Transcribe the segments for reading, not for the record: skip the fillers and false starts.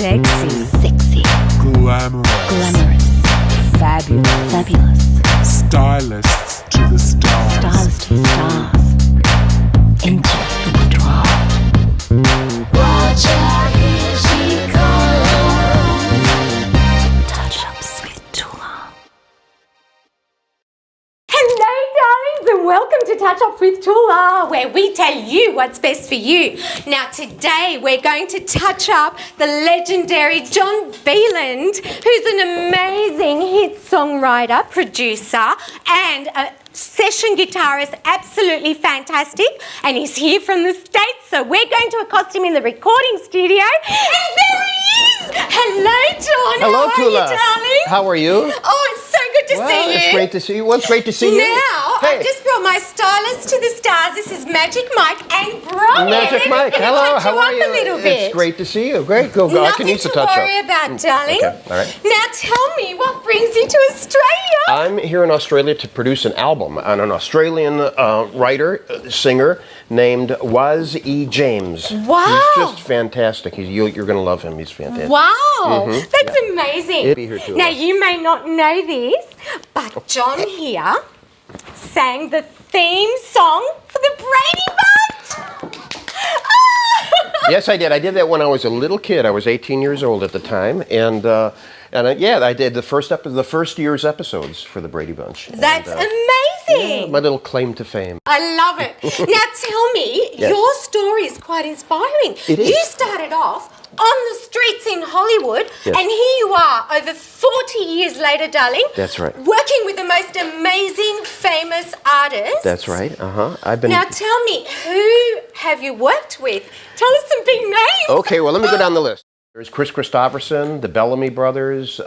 Sexy. Sexy. Glamorous. Glamorous. Fabulous. Fabulous. Stylists to the stars. Stylist to the stars. Enter the boudoir. Watch out, here she comes. Touch-ups with Tula. Hello, darlings, and welcome to Touch Ups with Tula, where we tell you what's best for you. Now, today we're going to touch up the legendary John Beland, who's an amazing hit songwriter, producer, and a session guitarist, absolutely fantastic. And he's here from the States, so we're going to accost him in the recording studio. And there he is! Hello, John. Hello, How Tula. are you, darling? How are you? Oh, it's so good to see you. It's great to see you. Well, it's great to see you. Now, Hey. I've just brought my stylist to the stars. This is Magic Mike and Bronny. Magic They're Mike, just gonna hello. touch How you are up you? a little bit. It's great to see you. Great. Go. I can Nothing use to a touch worry up. about, darling. Okay, all right. Now tell me, what brings you to Australia? I'm here in Australia to produce an album on an Australian writer, singer named Was E. James. Wow. He's just fantastic. You're going to love him. He's fantastic. Wow, that's amazing. It'd be here too. Now, you may not know this, but John here sang the theme song for the Brady Bunch. Yes, I did. I did that when I was a little kid. I was 18 years old at the time, and I did the first year's episodes for the Brady Bunch. That's And, amazing. my little claim to fame. I love it. Now tell me, Yes. your story is quite inspiring. It is. You started off on the streets in Hollywood, Yes. and here you are over 40 years later, darling. That's right. Working with the most amazing, famous artists. That's right. I've been. Now tell me, who have you worked with? Tell us some big names. Okay, well, let me go down the list. There's Chris Christopherson, the Bellamy Brothers,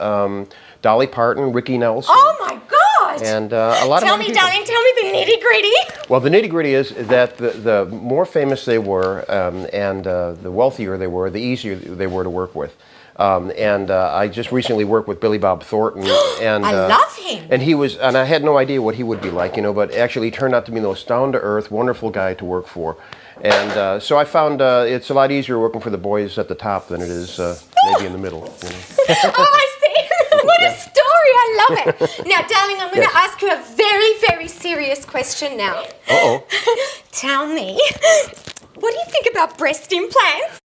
Dolly Parton, Ricky Nelson, Oh my God! and a lot of Tell other me, people. darling, tell me the nitty gritty. Well, the nitty-gritty is that the more famous they were and the wealthier they were, the easier they were to work with. I just recently worked with Billy Bob Thornton, and I love him. And I had no idea what he would be like, but actually he turned out to be the most down-to-earth, wonderful guy to work for. And so I found it's a lot easier working for the boys at the top than it is maybe in the middle. Oh, I see. What a story. I love it. Now, darling, I'm going to ask you a very, very serious question now. Uh-oh. Tell me, what do you think about breast implants?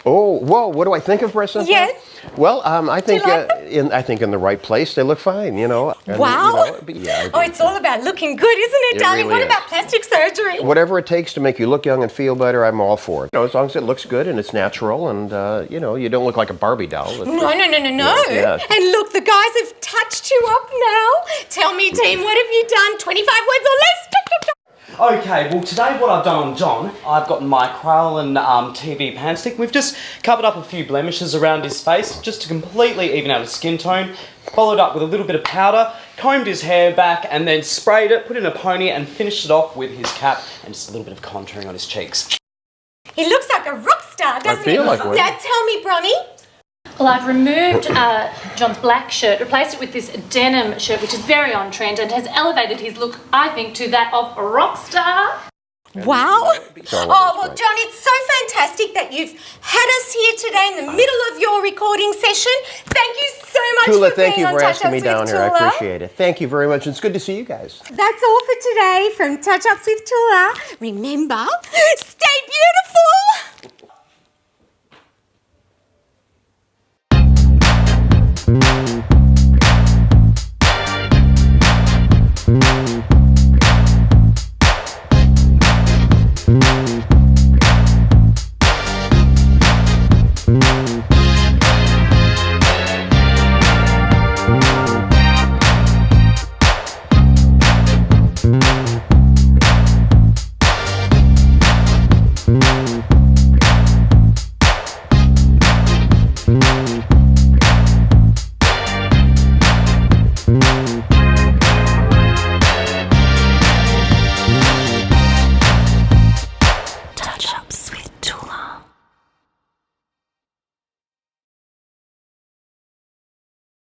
Oh, whoa! What do I think of breast implants? Yes. Well, I think like I think in the right place they look fine. And, Wow. yeah. Oh, it's all about looking good, isn't it, It darling? really What is. about plastic surgery? Whatever it takes to make you look young and feel better, I'm all for it. As long as it looks good and it's natural, and you don't look like a Barbie doll. No. Yeah. And look, the guys have touched you up now. Tell me, team, what have you done? 25 words or less? Okay, well today what I've done on John, I've got my Krylon TV pan stick. We've just covered up a few blemishes around his face just to completely even out his skin tone. Followed up with a little bit of powder, combed his hair back and then sprayed it, put it in a pony and finished it off with his cap and just a little bit of contouring on his cheeks. He looks like a rock star, doesn't he? feel like one. Now tell me, Bronny. Well, I've removed John's black shirt, replaced it with this denim shirt, which is very on trend and has elevated his look, I think, to that of a rock star. Wow. So Oh, well, John, it's so fantastic that you've had us here today in the middle of your recording session. Thank you so much Tula, for thank being you on for Touch asking me Ups down with here. I Tula. appreciate it. Thank you very much. It's good to see you guys. That's all for today from Touch Ups with Tula. Remember, stay beautiful.